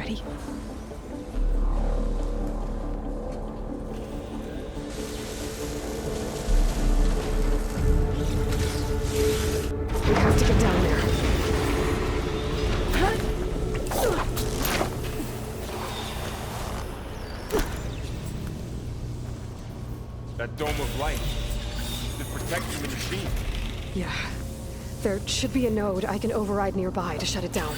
already. We have to get down there. That dome of light. Is it protecting the machine? Yeah. There should be a node I can override nearby to shut it down.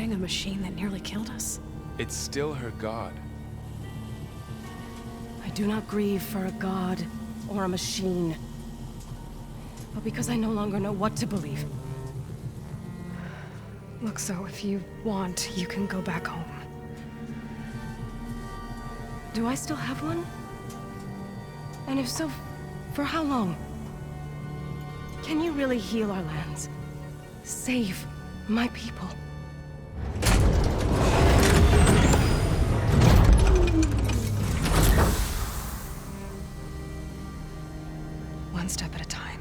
A machine that nearly killed us. It's still her god. I do not grieve for a god or a machine, but because I no longer know what to believe. Look, so if you want, you can go back home. Do I still have one? And if so, for how long? Can you really heal our lands? Save my people? One step at a time.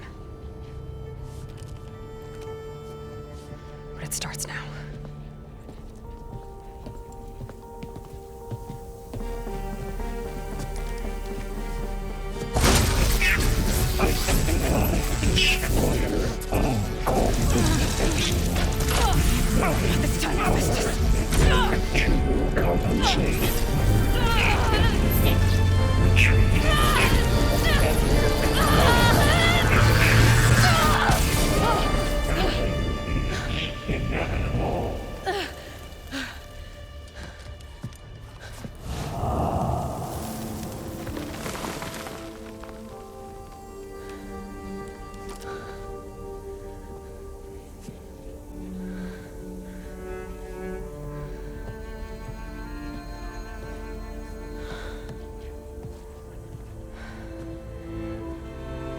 But it starts now. This time I missed. Compensate.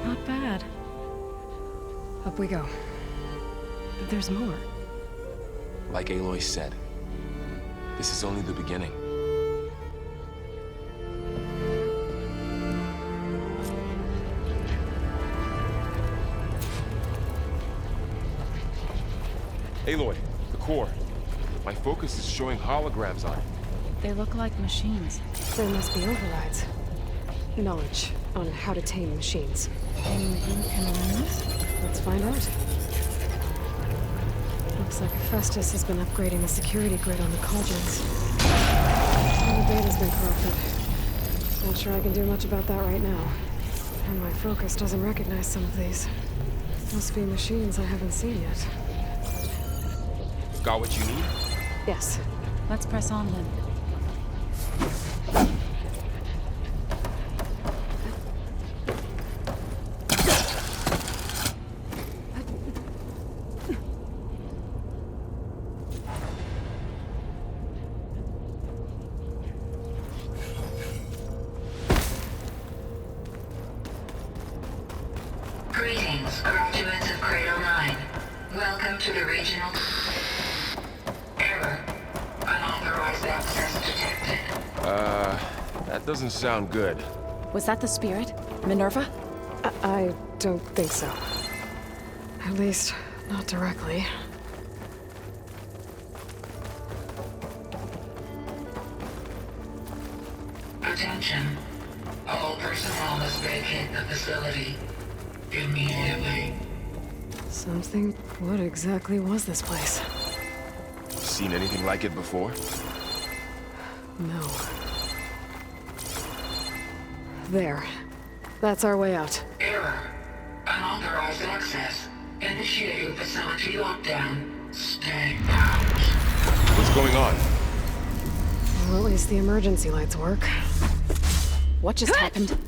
Not bad. Up we go. There's more. Like Aloy said, this is only the beginning. Aloy, the core. My focus is showing holograms on it. They look like machines. There must be overrides. Knowledge on how to tame machines. And you can learn this? Let's find out. Looks like Hephaestus has been upgrading the security grid on the cauldrons. All the data's been corrupted. Not sure I can do much about that right now. And my focus doesn't recognize some of these. Must be machines I haven't seen yet. Got what you need? Yes. Let's press on then. Greetings, graduates of Cradle 9. Welcome to the regional... Error. Unauthorized access detected. That doesn't sound good. Was that the spirit? Minerva? I don't think so. At least, not directly. Attention. All personnel must vacate the facility. Immediately. Something? What exactly was this place? Seen anything like it before? No. There. That's our way out. Error. Unauthorized access. Initiating facility lockdown. Stay out. What's going on? Well, at least the emergency lights work. What just happened?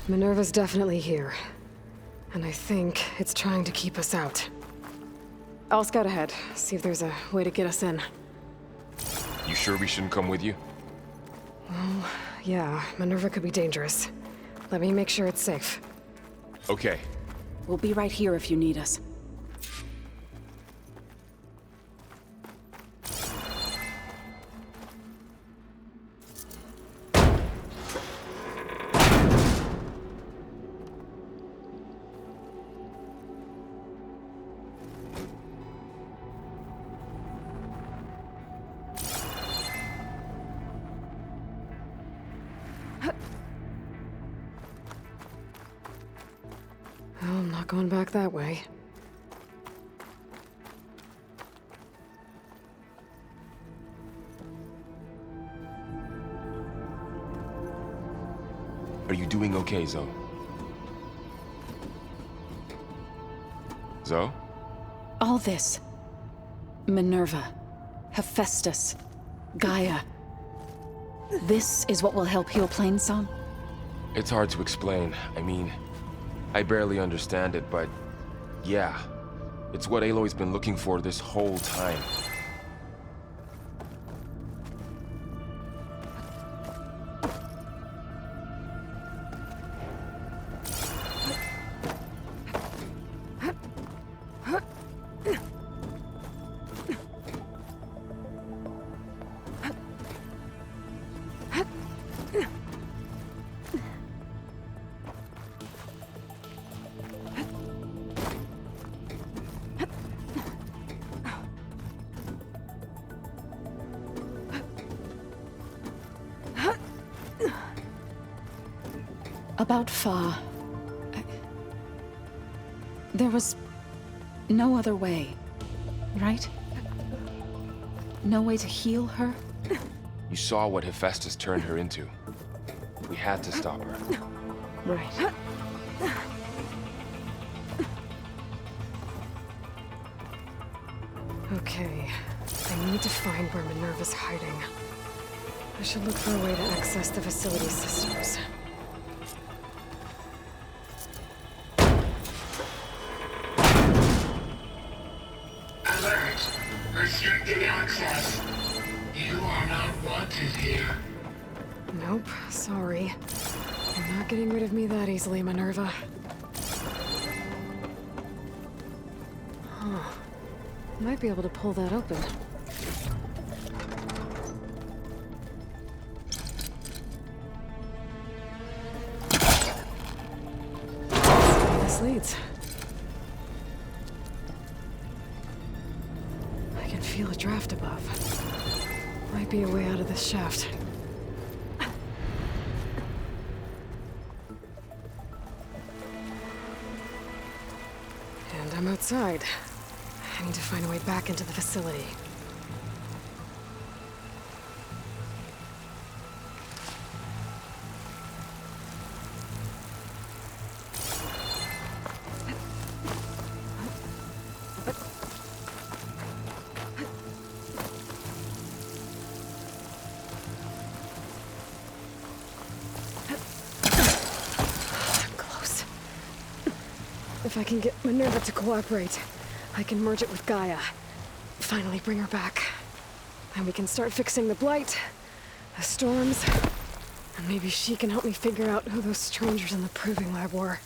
Minerva's definitely here. And I think it's trying to keep us out. I'll scout ahead, see if there's a way to get us in. You sure we shouldn't come with you? Well, yeah, Minerva could be dangerous. Let me make sure it's safe. Okay. We'll be right here if you need us. Well, I'm not going back that way. Are you doing okay, Zoe? Zoe? All this. Minerva. Hephaestus. Gaia. This is what will help heal Plain-Song? It's hard to explain. I mean, I barely understand it, but yeah. It's what Aloy's been looking for this whole time. About Fa... There was no other way, right? No way to heal her? You saw what Hephaestus turned her into. We had to stop her. Right. Okay. I need to find where Minerva's hiding. I should look for a way to access the facility systems. Alert! Restricted access. You are not wanted here. Nope, sorry. You're not getting rid of me that easily, Minerva. Huh. Might be able to pull that open. Let's see where this leads. I can feel a draft above. Might be a way out of this shaft. And I'm outside. I need to find a way back into the facility. Close. If I can get Minerva to cooperate, I can merge it with Gaia. Finally bring her back. And we can start fixing the blight, the storms, and maybe she can help me figure out who those strangers in the proving lab were.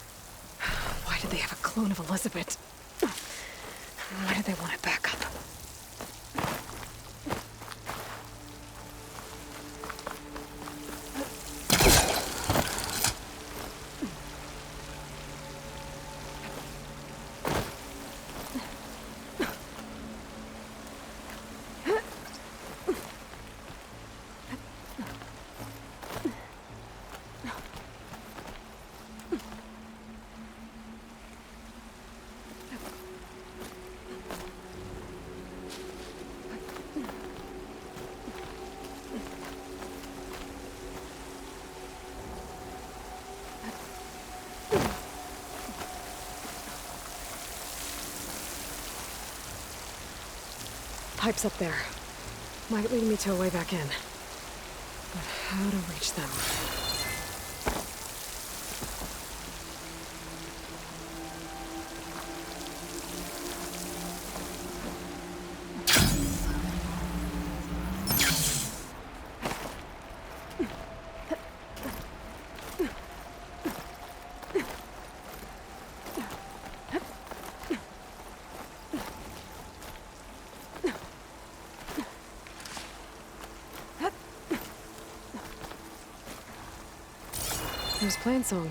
Why did they have a clone of Elizabeth? Why did they want it back up? Pipes up there. Might lead me to a way back in. But how to reach them? There's Plainsong.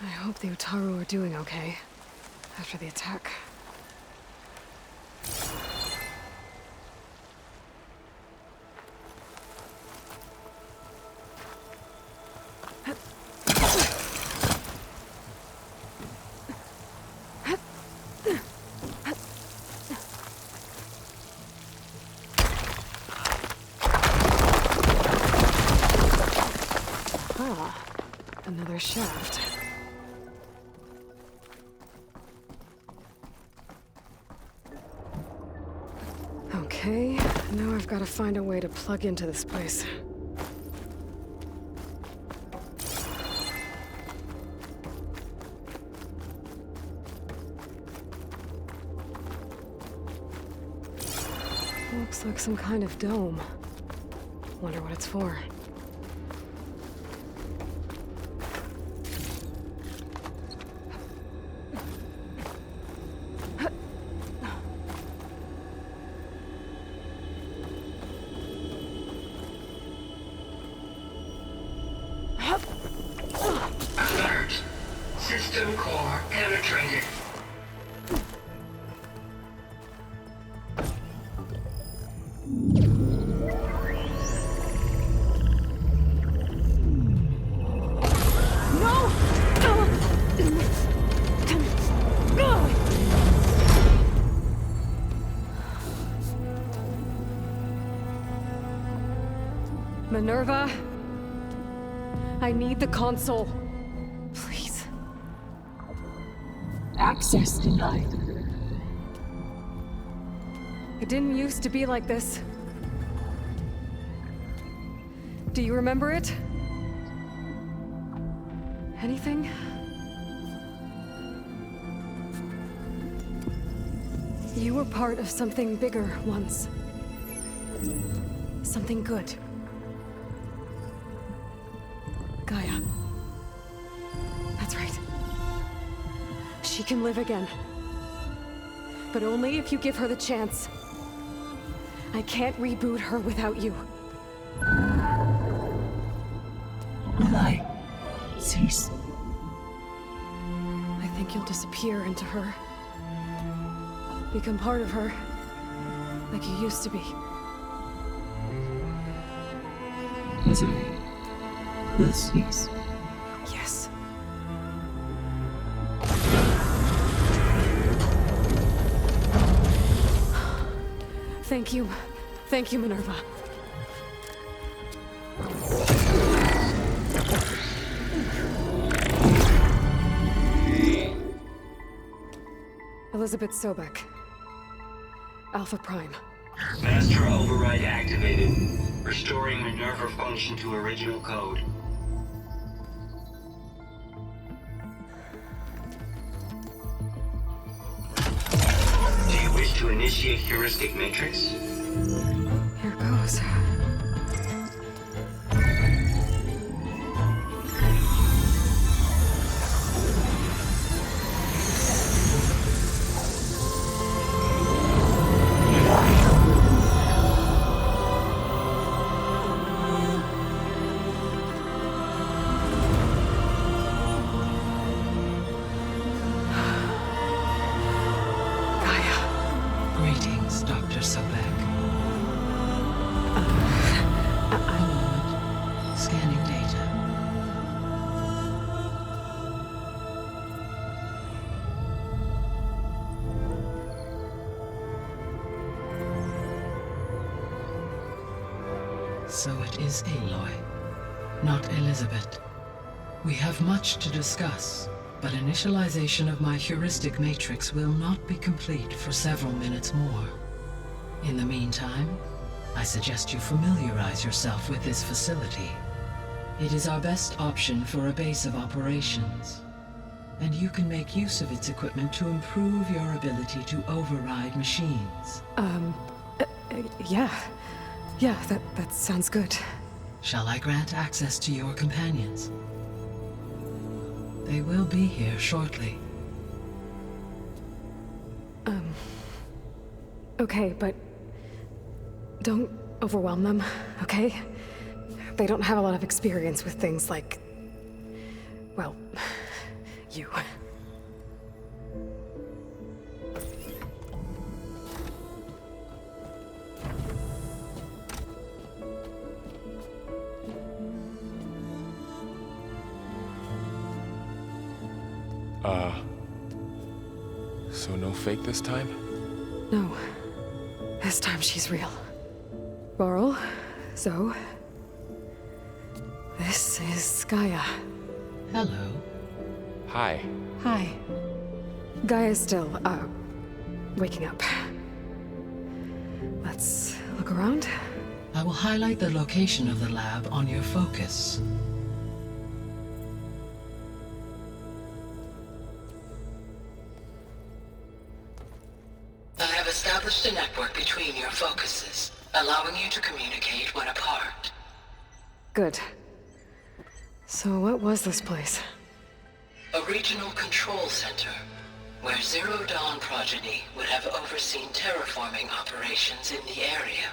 I hope the Utaru are doing okay after the attack. Another shaft. Okay, now I've got to find a way to plug into this place. Looks like some kind of dome. Wonder what it's for. Alert. System core penetrated. Minerva! I need the console. Please. Access denied. It didn't used to be like this. Do you remember it? Anything? You were part of something bigger once. Something good. Gaia. That's right. She can live again. But only if you give her the chance. I can't reboot her without you. Light. Cease. I think you'll disappear into her. Become part of her. Like you used to be. Misery. Will cease. Yes. Thank you. Thank you, Minerva. Elizabeth Sobek. Alpha Prime. Master override activated. Restoring Minerva function to original code. Do you wish to initiate heuristic matrix? Here goes. Greetings, Dr. Sobek. A moment. Scanning data. So it is Aloy, not Elizabeth. We have much to discuss, but initialization of my heuristic matrix will not be complete for several minutes more. In the meantime, I suggest you familiarize yourself with this facility. It is our best option for a base of operations, and you can make use of its equipment to improve your ability to override machines. Yeah. Yeah, that sounds good. Shall I grant access to your companions? They will be here shortly. Okay, but don't overwhelm them, okay? They don't have a lot of experience with things like, well, you. So no fake this time? No. This time she's real. Laurel, Zoe. This is Gaia. Hello. Hi. Hi. Gaia's still, waking up. Let's look around. I will highlight the location of the lab on your focus. I have established a network between your focuses, allowing you to communicate when apart. Good. So what was this place? A regional control center, where Zero Dawn progeny would have overseen terraforming operations in the area.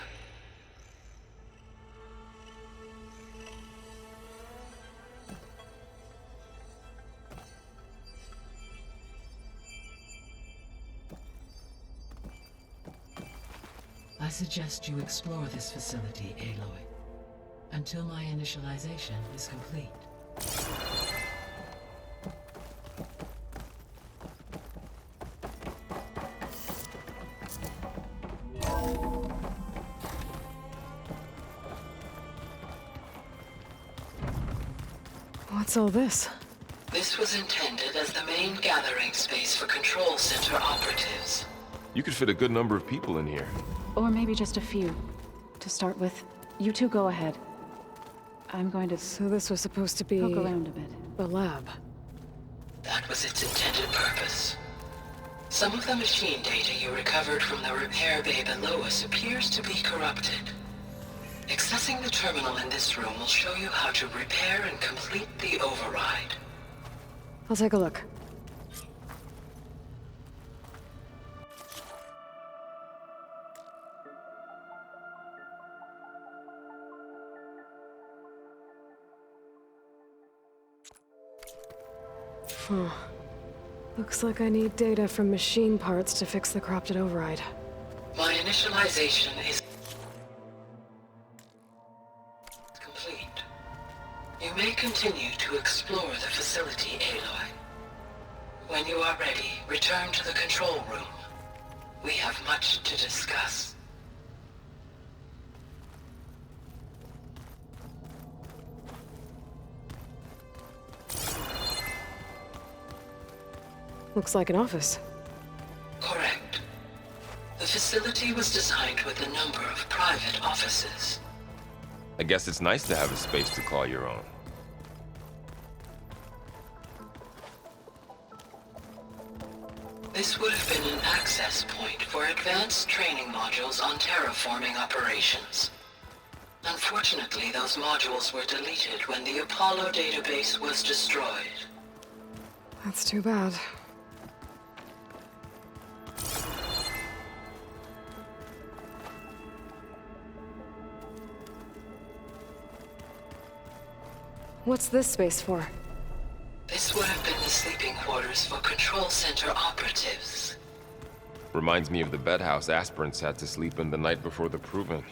I suggest you explore this facility, Aloy, until my initialization is complete. What's all this? This was intended as the main gathering space for Control Center operatives. You could fit a good number of people in here. Or maybe just a few. To start with, you two go ahead. I'm going to So this was supposed to be... poke around a bit. the lab. That was its intended purpose. Some of the machine data you recovered from the repair bay below us appears to be corrupted. Accessing the terminal in this room will show you how to repair and complete the override. I'll take a look. Huh. Looks like I need data from machine parts to fix the corrupted override. My initialization is complete. You may continue to explore the facility, Aloy. When you are ready, return to the control room. We have much to discuss. Looks like an office. Correct. The facility was designed with a number of private offices. I guess it's nice to have a space to call your own. This would have been an access point for advanced training modules on terraforming operations. Unfortunately, those modules were deleted when the Apollo database was destroyed. That's too bad. What's this space for? This would have been the sleeping quarters for Control Center operatives. Reminds me of the bedhouse aspirants had to sleep in the night before the proving.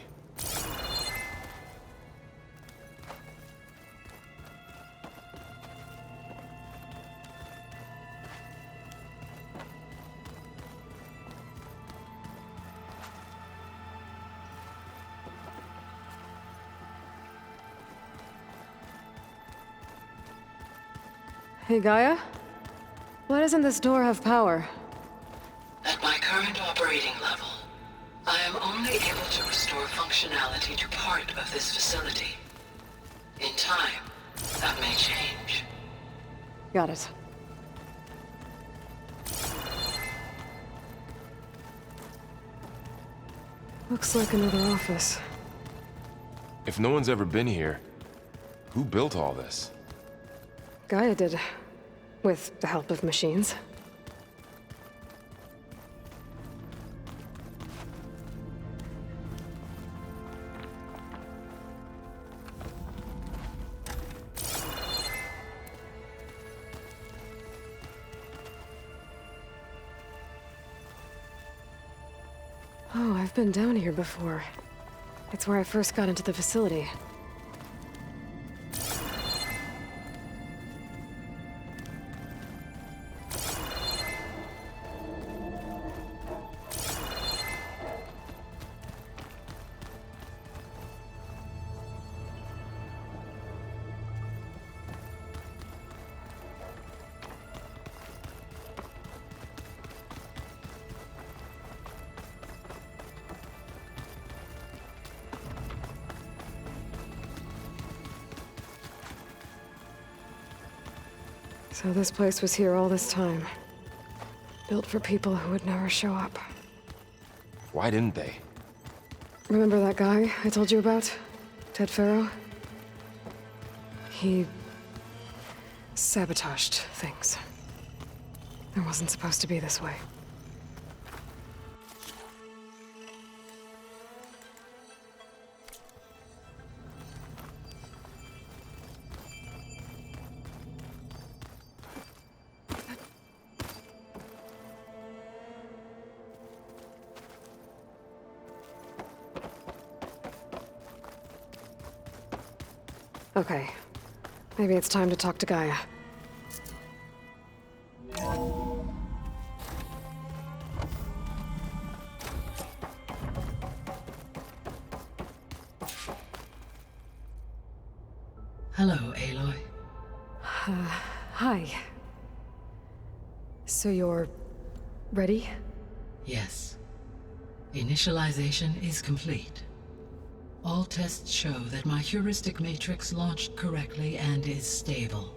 Hey, Gaia? Why doesn't this door have power? At my current operating level, I am only able to restore functionality to part of this facility. In time, that may change. Got it. Looks like another office. If no one's ever been here, who built all this? Gaia did. With the help of machines. Oh, I've been down here before. It's where I first got into the facility. So this place was here all this time. Built for people who would never show up. Why didn't they? Remember that guy I told you about? Ted Farrow? He sabotaged things. It wasn't supposed to be this way. Okay. Maybe it's time to talk to Gaia. Hello, Aloy. Hi. So you're ready? Yes. Initialization is complete. All tests show that my heuristic matrix launched correctly and is stable.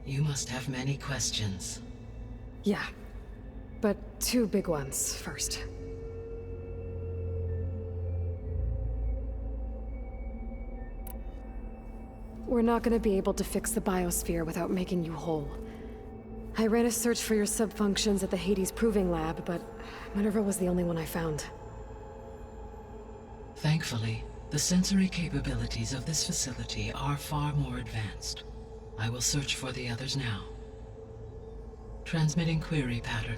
You must have many questions. Yeah. But two big ones first. We're not gonna be able to fix the biosphere without making you whole. I ran a search for your subfunctions at the Hades Proving Lab, but Minerva was the only one I found. Thankfully, the sensory capabilities of this facility are far more advanced. I will search for the others now. Transmitting query pattern.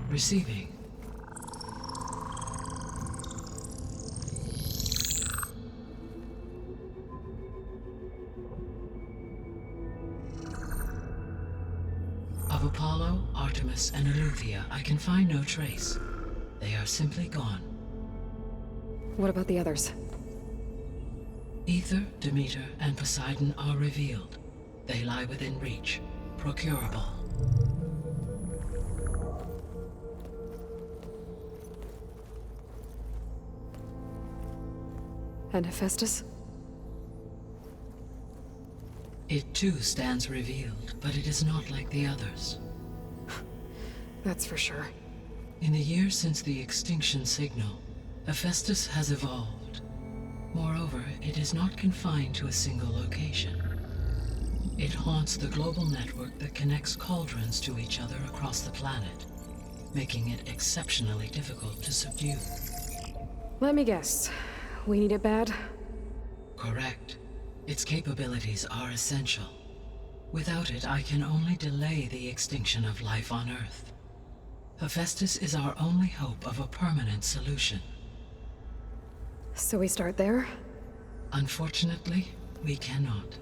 Receiving. Of Apollo, Artemis, and Eleuthia, I can find no trace. They are simply gone. What about the others? Ether, Demeter, and Poseidon are revealed. They lie within reach, procurable. And Hephaestus? It too stands revealed, but it is not like the others. That's for sure. In the years since the extinction signal, Hephaestus has evolved. Moreover, it is not confined to a single location. It haunts the global network that connects cauldrons to each other across the planet, making it exceptionally difficult to subdue. Let me guess. We need it bad? Correct. Its capabilities are essential. Without it, I can only delay the extinction of life on Earth. Hephaestus is our only hope of a permanent solution. So we start there? Unfortunately, we cannot.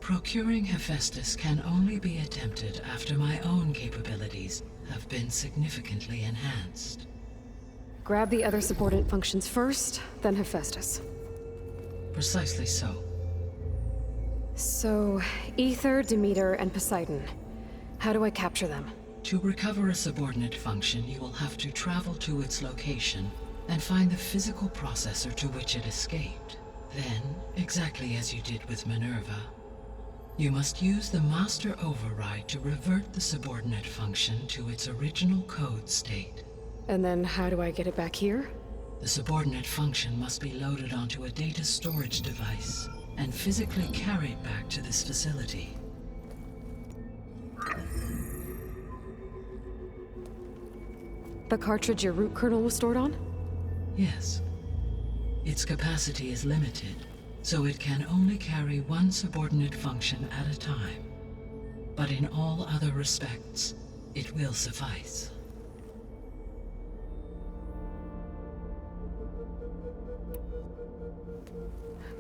Procuring Hephaestus can only be attempted after my own capabilities have been significantly enhanced. Grab the other subordinate functions first, then Hephaestus. Precisely so. So, Ether, Demeter, and Poseidon. How do I capture them? To recover a subordinate function, you will have to travel to its location and find the physical processor to which it escaped. Then, exactly as you did with Minerva, you must use the master override to revert the subordinate function to its original code state. And then how do I get it back here? The subordinate function must be loaded onto a data storage device and physically carried back to this facility. The cartridge your root kernel was stored on? Yes. Its capacity is limited, so it can only carry one subordinate function at a time. But in all other respects, it will suffice.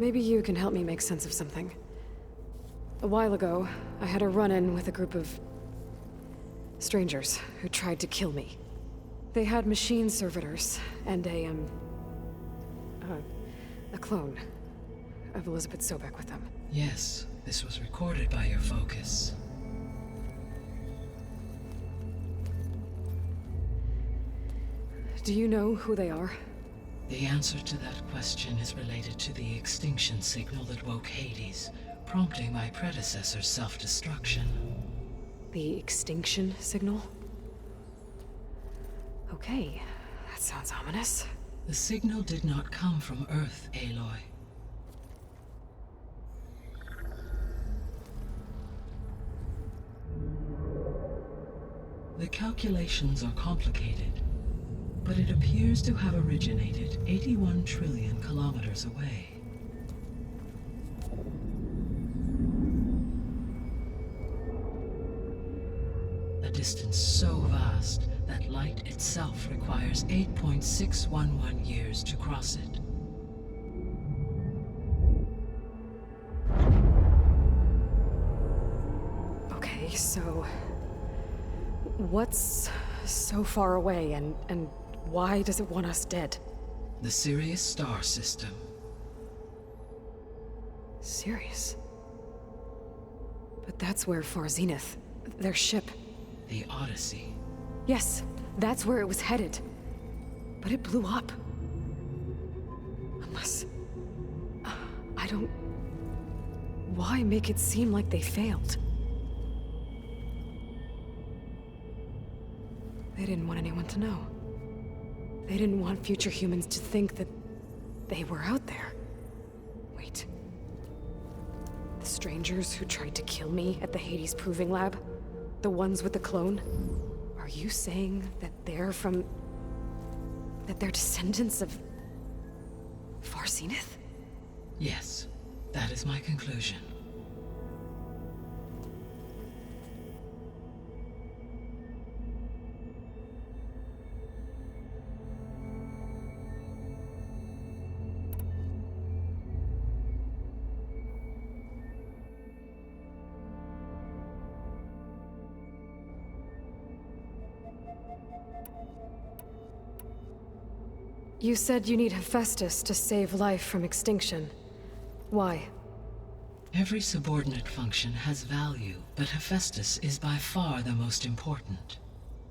Maybe you can help me make sense of something. A while ago, I had a run-in with a group of strangers who tried to kill me. They had machine servitors and a clone of Elizabeth Sobek with them. Yes, this was recorded by your focus. Do you know who they are? The answer to that question is related to the extinction signal that woke Hades, prompting my predecessor's self-destruction. The extinction signal? Okay, that sounds ominous. The signal did not come from Earth, Aloy. The calculations are complicated, but it appears to have originated 81 trillion kilometers away. A distance so vast that light itself requires 8.611 years to cross it. Okay, so what's so far away and why does it want us dead? The Sirius star system. Serious? But that's where Far Zenith, their ship... The Odyssey. Yes, that's where it was headed. But it blew up. Unless... I don't... Why make it seem like they failed? They didn't want anyone to know. They didn't want future humans to think that they were out there. Wait. The strangers who tried to kill me at the Hades Proving Lab? The ones with the clone? Are you saying that they're from... that they're descendants of... Far Zenith? Yes, that is my conclusion. You said you need Hephaestus to save life from extinction. Why? Every subordinate function has value, but Hephaestus is by far the most important.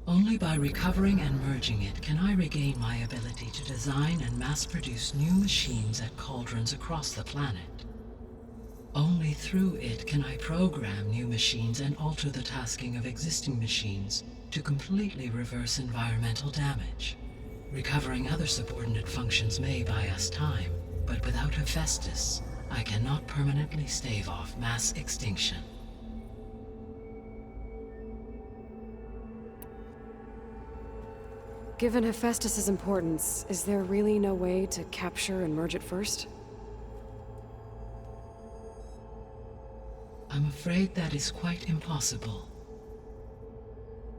Only by recovering and merging it can I regain my ability to design and mass-produce new machines at cauldrons across the planet. Only through it can I program new machines and alter the tasking of existing machines to completely reverse environmental damage. Recovering other subordinate functions may buy us time, but without Hephaestus, I cannot permanently stave off mass extinction. Given Hephaestus's importance, is there really no way to capture and merge it first? I'm afraid that is quite impossible.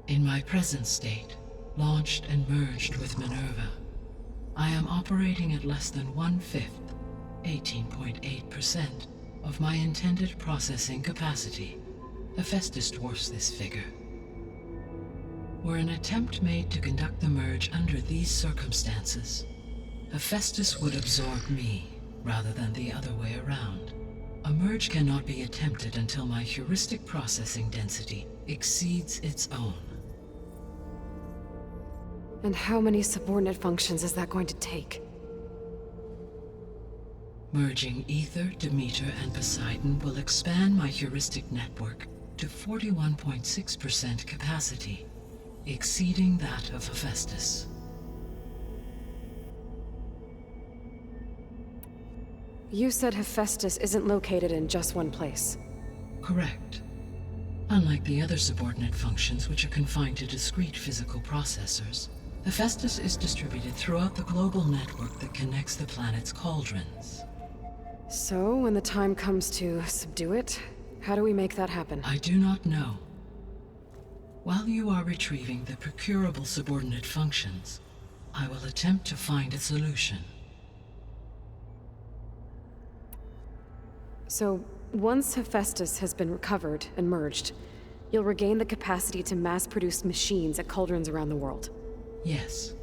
In my present state, launched and merged with Minerva, I am operating at less than 1/5, 18.8%, of my intended processing capacity. Hephaestus dwarfs this figure. Were an attempt made to conduct the merge under these circumstances, Hephaestus would absorb me, rather than the other way around. A merge cannot be attempted until my heuristic processing density exceeds its own. And how many subordinate functions is that going to take? Merging Ether, Demeter, and Poseidon will expand my heuristic network to 41.6% capacity, exceeding that of Hephaestus. You said Hephaestus isn't located in just one place. Correct. Unlike the other subordinate functions, which are confined to discrete physical processors, Hephaestus is distributed throughout the global network that connects the planet's cauldrons. So, when the time comes to subdue it, how do we make that happen? I do not know. While you are retrieving the procurable subordinate functions, I will attempt to find a solution. So, once Hephaestus has been recovered and merged, you'll regain the capacity to mass-produce machines at cauldrons around the world. Yes,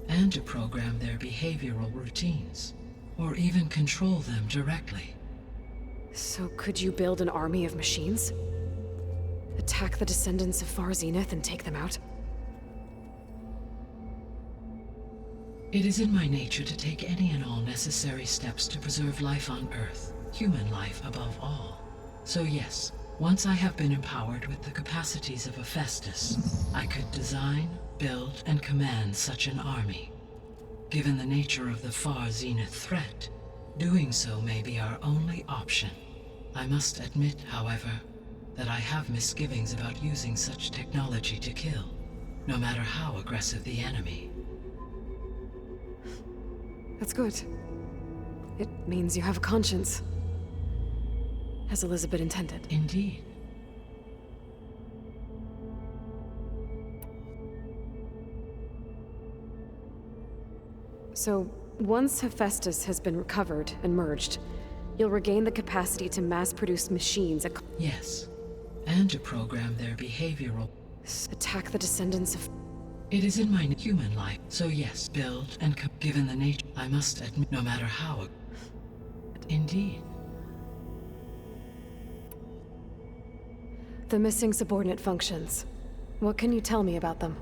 and to program their behavioral routines, or even control them directly. So could you build an army of machines? Attack the descendants of Far Zenith and take them out? It is in my nature to take any and all necessary steps to preserve life on Earth, human life above all. So yes, once I have been empowered with the capacities of Hephaestus, I could design, build, and command such an army. Given the nature of the Far Zenith threat, doing so may be our only option. I must admit, however, that I have misgivings about using such technology to kill, no matter how aggressive the enemy. That's good. It means you have a conscience. As Elizabeth intended. Indeed. So, once Hephaestus has been recovered and merged, you'll regain the capacity to mass-produce machines at... Yes, and to program their behavioral... Attack the descendants of... It is in my human life, so yes, build and given the nature, I must admit, no matter how... Indeed. The missing subordinate functions. What can you tell me about them?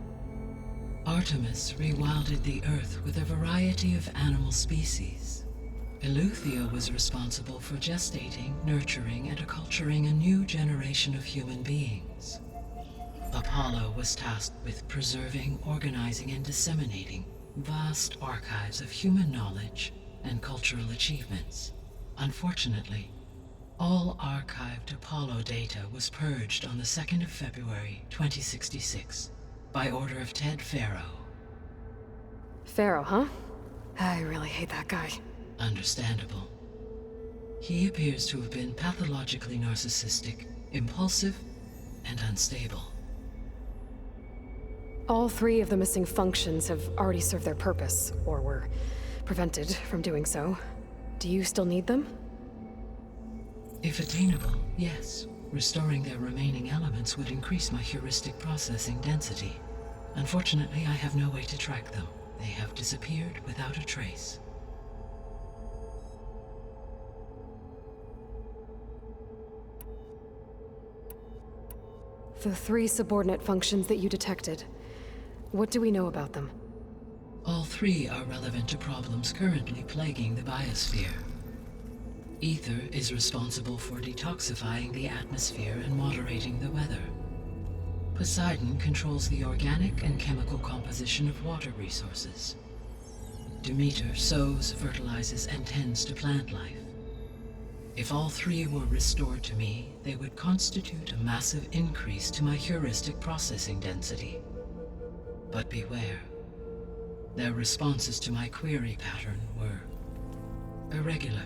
Artemis rewilded the Earth with a variety of animal species. Eleuthia was responsible for gestating, nurturing, and acculturating a new generation of human beings. Apollo was tasked with preserving, organizing, and disseminating vast archives of human knowledge and cultural achievements. Unfortunately, all archived Apollo data was purged on the 2nd of February, 2066, by order of Ted Farrow. Pharaoh, huh? I really hate that guy. Understandable. He appears to have been pathologically narcissistic, impulsive, and unstable. All 3 of the missing functions have already served their purpose, or were prevented from doing so. Do you still need them? If attainable, yes. Restoring their remaining elements would increase my heuristic processing density. Unfortunately, I have no way to track them. They have disappeared without a trace. The 3 subordinate functions that you detected. What do we know about them? All 3 are relevant to problems currently plaguing the biosphere. Ether is responsible for detoxifying the atmosphere and moderating the weather. Poseidon controls the organic and chemical composition of water resources. Demeter sows, fertilizes, and tends to plant life. If all 3 were restored to me, they would constitute a massive increase to my heuristic processing density. But beware. Their responses to my query pattern were irregular.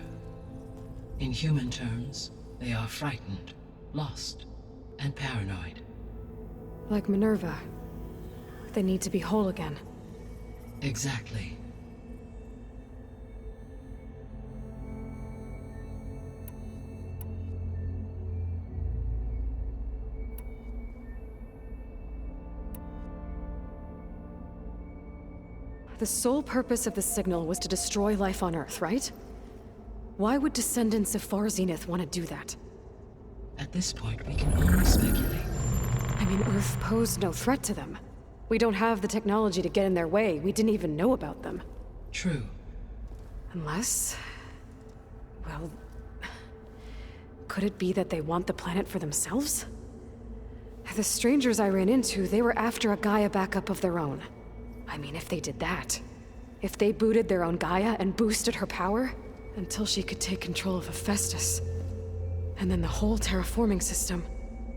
In human terms, they are frightened, lost, and paranoid. Like Minerva. They need to be whole again. Exactly. The sole purpose of the signal was to destroy life on Earth, right? Why would descendants of Far Zenith want to do that? At this point, we can only speculate. I mean, Earth posed no threat to them. We don't have the technology to get in their way. We didn't even know about them. True. Unless... well... could it be that they want the planet for themselves? The strangers I ran into, they were after a Gaia backup of their own. I mean, if they did that... if they booted their own Gaia and boosted her power... until she could take control of Hephaestus. And then the whole terraforming system.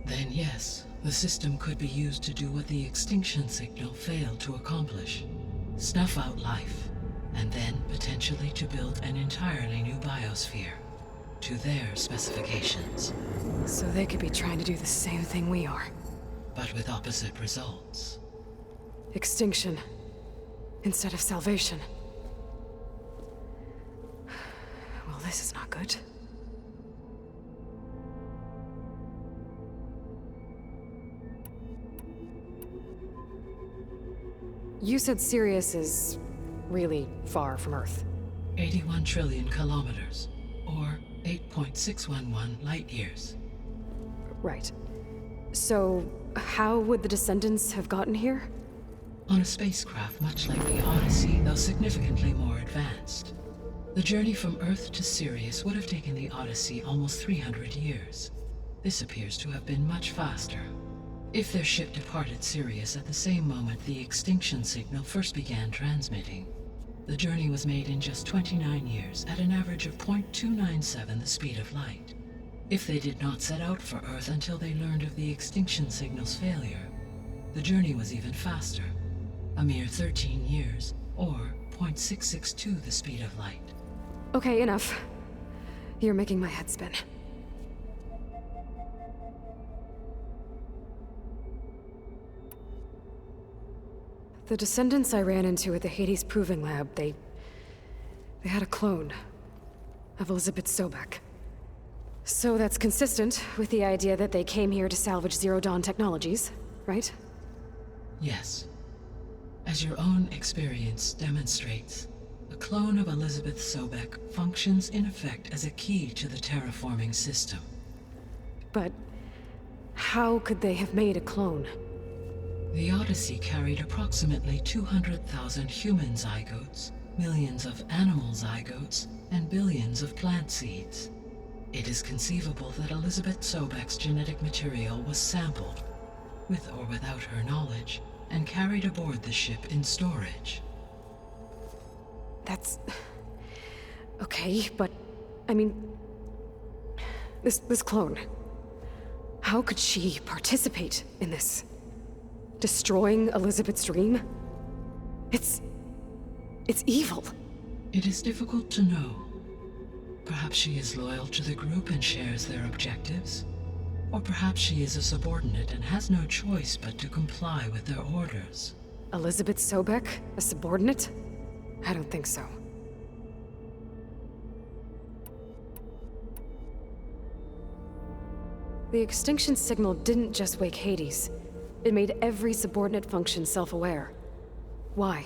Then yes, the system could be used to do what the extinction signal failed to accomplish. Snuff out life, and then potentially to build an entirely new biosphere. To their specifications. So they could be trying to do the same thing we are. But with opposite results. Extinction. Instead of salvation. Well, this is not good. You said Sirius is really far from Earth. 81 trillion kilometers, or 8.611 light years. Right. So, how would the descendants have gotten here? On a spacecraft much like the Odyssey, though significantly more advanced. The journey from Earth to Sirius would have taken the Odyssey almost 300 years. This appears to have been much faster. If their ship departed Sirius at the same moment the extinction signal first began transmitting, the journey was made in just 29 years at an average of 0.297 the speed of light. If they did not set out for Earth until they learned of the extinction signal's failure, the journey was even faster, a mere 13 years, or 0.662 the speed of light. Okay, enough. You're making my head spin. The descendants I ran into at the Hades Proving Lab, they had a clone of Elizabeth Sobek. So that's consistent with the idea that they came here to salvage Zero Dawn technologies, right? Yes. As your own experience demonstrates, a clone of Elizabeth Sobek functions in effect as a key to the terraforming system. But How could they have made a clone? The Odyssey carried approximately 200,000 human zygotes, millions of animal zygotes, and billions of plant seeds. It is conceivable that Elizabeth Sobek's genetic material was sampled, with or without her knowledge, and carried aboard the ship in storage. That's... okay, but... I mean... This clone... How could she participate in this? Destroying Elizabeth's dream? It's evil. It is difficult to know. Perhaps she is loyal to the group and shares their objectives. Or perhaps she is a subordinate and has no choice but to comply with their orders. Elizabeth Sobek? A subordinate? I don't think so. The extinction signal didn't just wake Hades. It made every subordinate function self-aware. Why?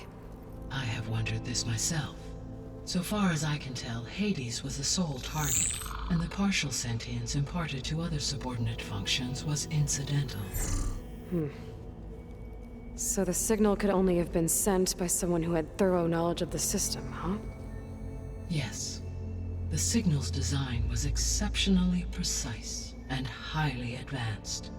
I have wondered this myself. So far as I can tell, Hades was the sole target, and the partial sentience imparted to other subordinate functions was incidental. So the signal could only have been sent by someone who had thorough knowledge of the system, huh? Yes. The signal's design was exceptionally precise and highly advanced.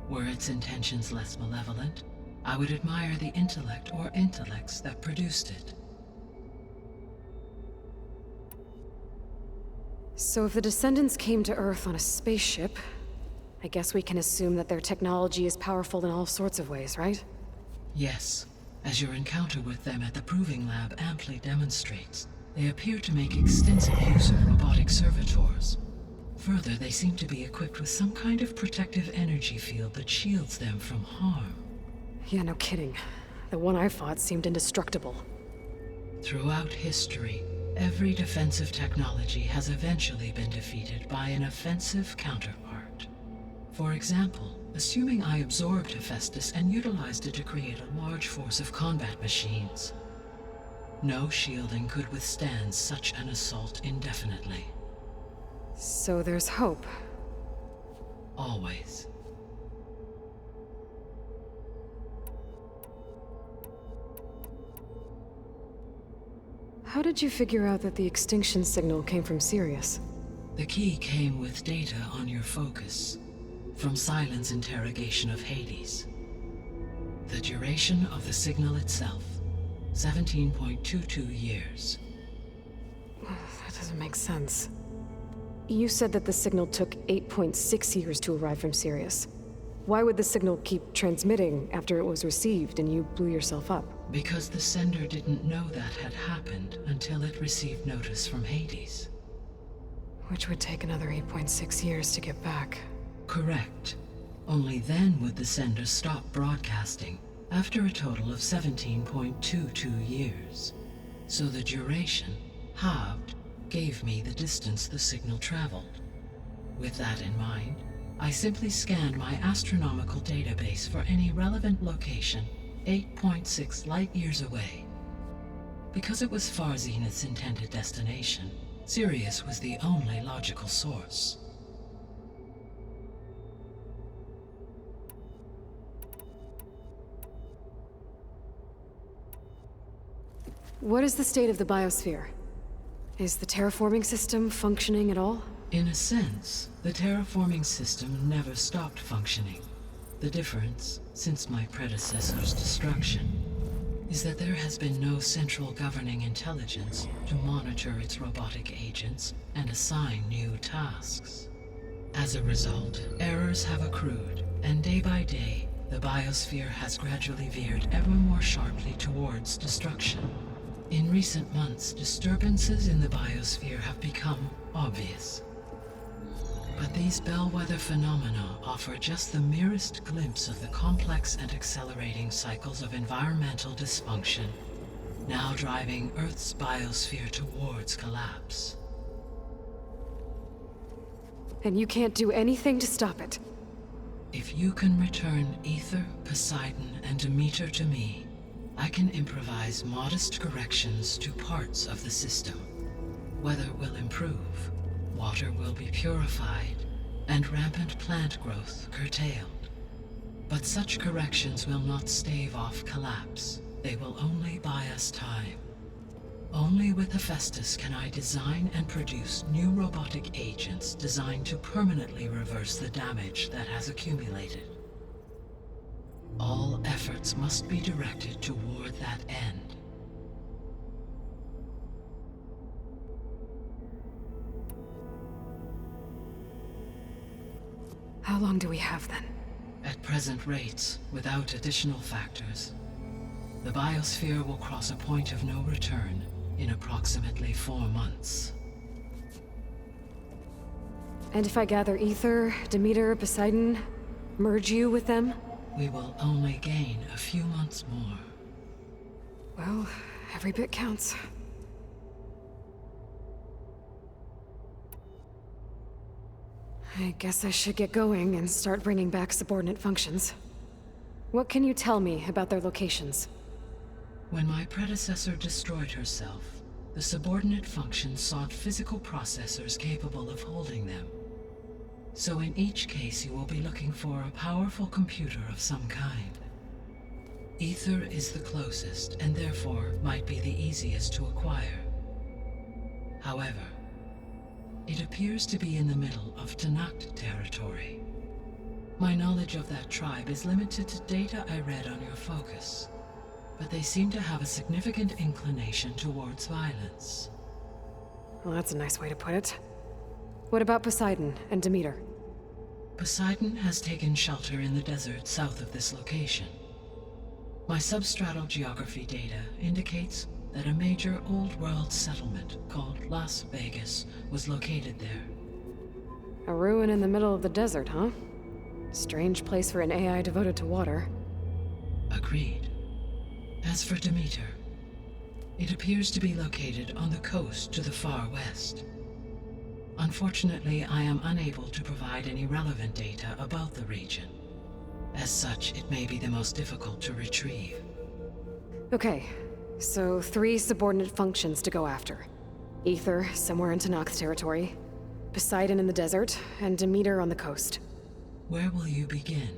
Were its intentions less malevolent, I would admire the intellect or intellects that produced it. So if the descendants came to Earth on a spaceship, I guess we can assume that their technology is powerful in all sorts of ways, right? Yes. As your encounter with them at the Proving Lab amply demonstrates, they appear to make extensive use of robotic servitors. Further, they seem to be equipped with some kind of protective energy field that shields them from harm. Yeah, no kidding. The one I fought seemed indestructible. Throughout history, every defensive technology has eventually been defeated by an offensive counterpart. For example, assuming I absorbed Hephaestus and utilized it to create a large force of combat machines. No shielding could withstand such an assault indefinitely. So there's hope. Always. How did you figure out that the extinction signal came from Sirius? The key came with data on your focus, from Silent's interrogation of Hades. The duration of the signal itself, 17.22 years. That doesn't make sense. You said that the signal took 8.6 years to arrive from Sirius. Why would the signal keep transmitting after it was received and you blew yourself up? Because the sender didn't know that had happened until it received notice from Hades. Which would take another 8.6 years to get back. Correct. Only then would the sender stop broadcasting, after a total of 17.22 years. So the duration, halved, gave me the distance the signal traveled. With that in mind, I simply scanned my astronomical database for any relevant location 8.6 light-years away. Because it was Far Zenith's intended destination, Sirius was the only logical source. What is the state of the biosphere? Is the terraforming system functioning at all? In a sense, the terraforming system never stopped functioning. The difference, since my predecessor's destruction, is that there has been no central governing intelligence to monitor its robotic agents and assign new tasks. As a result, errors have accrued, and day by day, the biosphere has gradually veered ever more sharply towards destruction. In recent months, disturbances in the biosphere have become obvious. But these bellwether phenomena offer just the merest glimpse of the complex and accelerating cycles of environmental dysfunction, now driving Earth's biosphere towards collapse. And you can't do anything to stop it? If you can return Ether, Poseidon, and Demeter to me, I can improvise modest corrections to parts of the system. Weather will improve, water will be purified, and rampant plant growth curtailed. But such corrections will not stave off collapse. They will only buy us time. Only with Hephaestus can I design and produce new robotic agents designed to permanently reverse the damage that has accumulated. All efforts must be directed toward that end. How long do we have then? At present rates, without additional factors, the biosphere will cross a point of no return in approximately 4 months. And if I gather Ether, Demeter, Poseidon, merge you with them? We will only gain a few months more. Well, every bit counts. I guess I should get going and start bringing back subordinate functions. What can you tell me about their locations? When my predecessor destroyed herself, the subordinate functions sought physical processors capable of holding them. So in each case you will be looking for a powerful computer of some kind. Ether is the closest, and therefore might be the easiest to acquire. However, it appears to be in the middle of Tanakh territory. My knowledge of that tribe is limited to data I read on your focus, but they seem to have a significant inclination towards violence. Well, that's a nice way to put it. What about Poseidon and Demeter? Poseidon has taken shelter in the desert south of this location. My substratal geography data indicates that a major old-world settlement called Las Vegas was located there. A ruin in the middle of the desert, huh? Strange place for an AI devoted to water. Agreed. As for Demeter, it appears to be located on the coast to the far west. Unfortunately, I am unable to provide any relevant data about the region. As such, it may be the most difficult to retrieve. Okay, so 3 subordinate functions to go after. Ether, somewhere in Tanakh territory, Poseidon in the desert, and Demeter on the coast. Where will you begin?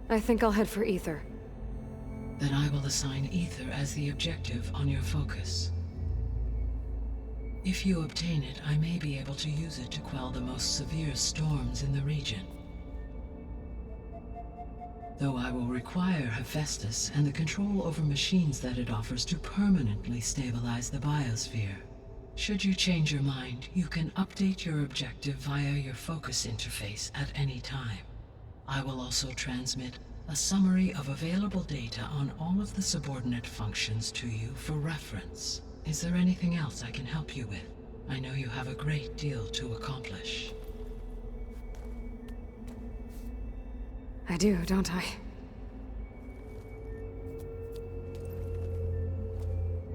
I think I'll head for Ether. Then I will assign Ether as the objective on your focus. If you obtain it, I may be able to use it to quell the most severe storms in the region. Though I will require Hephaestus and the control over machines that it offers to permanently stabilize the biosphere. Should you change your mind, you can update your objective via your focus interface at any time. I will also transmit a summary of available data on all of the subordinate functions to you for reference. Is there anything else I can help you with? I know you have a great deal to accomplish. I do, don't I?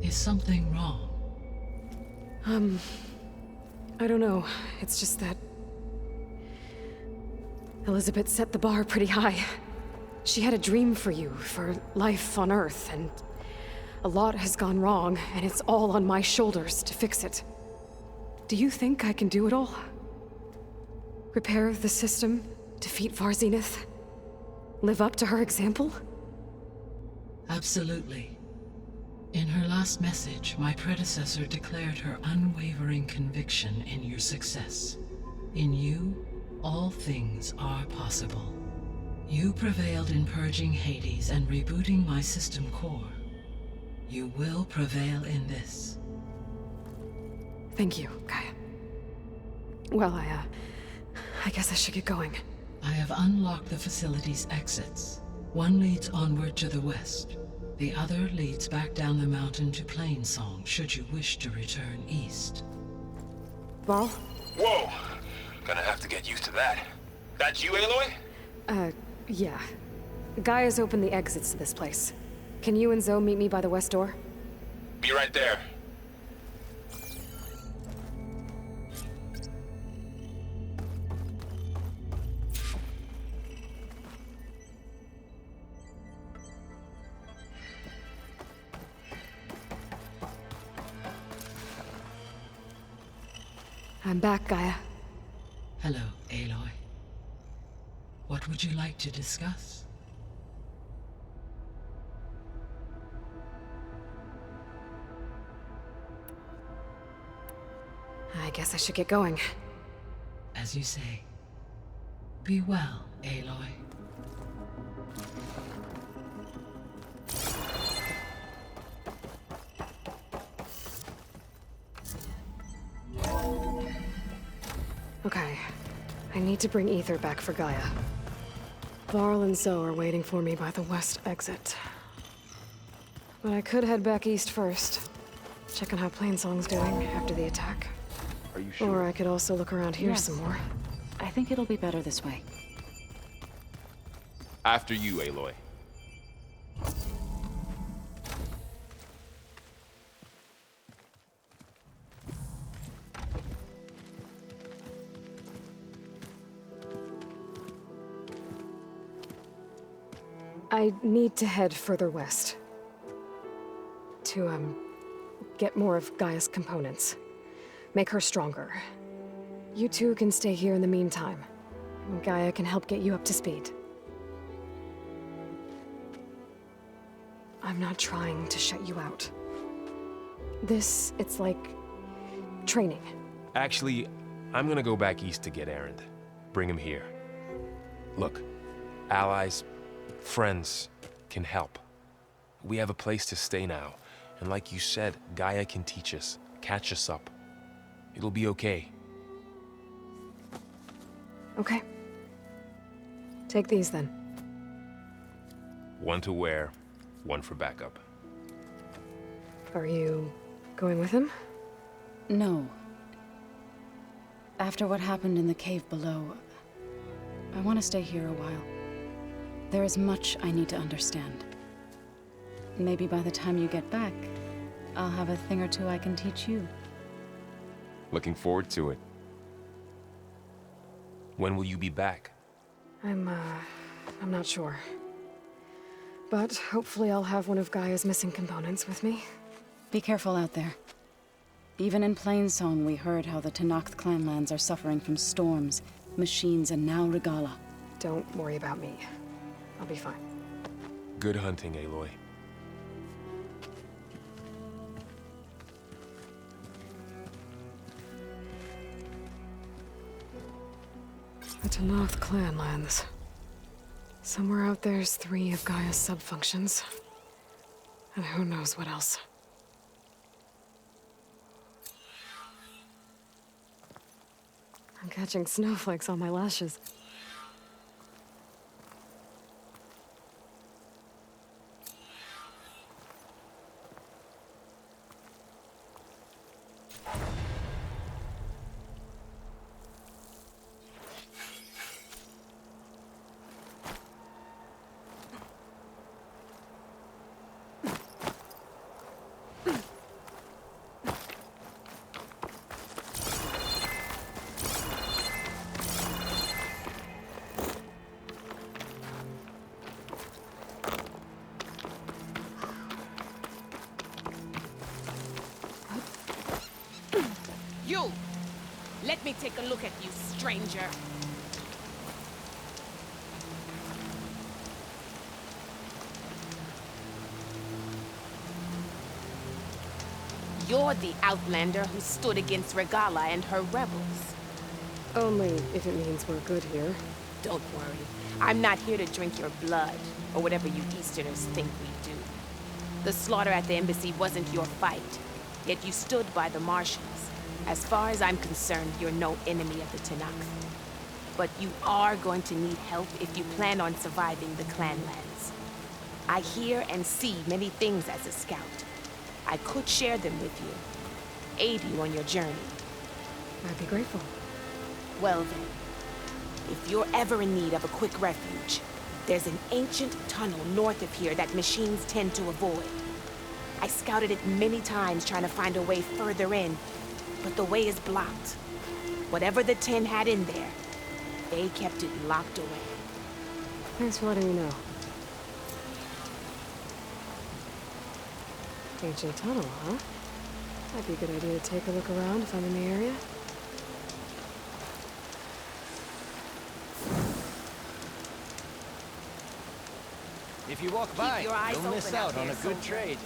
Is something wrong? I don't know. It's just that Elizabeth set the bar pretty high. She had a dream for you, for life on Earth, and a lot has gone wrong, and it's all on my shoulders to fix it. Do you think I can do it all? Repair the system, defeat Varzenith, live up to her example? Absolutely. In her last message, my predecessor declared her unwavering conviction in your success. In you, all things are possible. You prevailed in purging Hades and rebooting my system core. You will prevail in this. Thank you, Gaia. Well, I guess I should get going. I have unlocked the facility's exits. One leads onward to the west. The other leads back down the mountain to Plainsong, should you wish to return east. Varl? Whoa! Gonna have to get used to that. That's you, Aloy? Yeah. Gaia's opened the exits to this place. Can you and Zoe meet me by the west door? Be right there. I'm back, Gaia. Hello, Aloy. What would you like to discuss? I guess I should get going. As you say. Be well, Aloy. Okay. I need to bring Ether back for Gaia. Varl and Zoe are waiting for me by the west exit. But I could head back east first. Check on how Plainsong's doing after the attack. Are you sure? Or I could also look around here Yes. some more. I think it'll be better this way. After you, Aloy. I need to head further west. To, get more of Gaia's components. Make her stronger. You two can stay here in the meantime. Gaia can help get you up to speed. I'm not trying to shut you out. It's like training. Actually, I'm gonna go back east to get Erend. Bring him here. Look, allies, friends can help. We have a place to stay now. And like you said, Gaia can teach us, catch us up. It'll be okay. Okay. Take these then. One to wear, one for backup. Are you going with him? No. After what happened in the cave below, I want to stay here a while. There is much I need to understand. Maybe by the time you get back, I'll have a thing or two I can teach you. Looking forward to it. When will you be back? I'm not sure. But hopefully I'll have one of Gaia's missing components with me. Be careful out there. Even in Plainsong, we heard how the Tenakth clanlands are suffering from storms, machines, and now Regala. Don't worry about me. I'll be fine. Good hunting, Aloy. The Tenakth clanlands. Somewhere out there's 3 of Gaia's subfunctions. And who knows what else. I'm catching snowflakes on my lashes. You! Let me take a look at you, stranger. You're the Outlander who stood against Regala and her rebels. Only if it means we're good here. Don't worry. I'm not here to drink your blood, or whatever you Easterners think we do. The slaughter at the embassy wasn't your fight, yet you stood by the Martians. As far as I'm concerned, you're no enemy of the Tenakth. But you are going to need help if you plan on surviving the clanlands. I hear and see many things as a scout. I could share them with you, aid you on your journey. I'd be grateful. Well then, if you're ever in need of a quick refuge, there's an ancient tunnel north of here that machines tend to avoid. I scouted it many times trying to find a way further in, but the way is blocked. Whatever the 10 had in there, they kept it locked away. Thanks for letting me know. Ancient tunnel, huh? Might be a good idea to take a look around if I'm in the area. If you walk Keep by, your eyes you'll miss open out out on there, a good soldier. trade.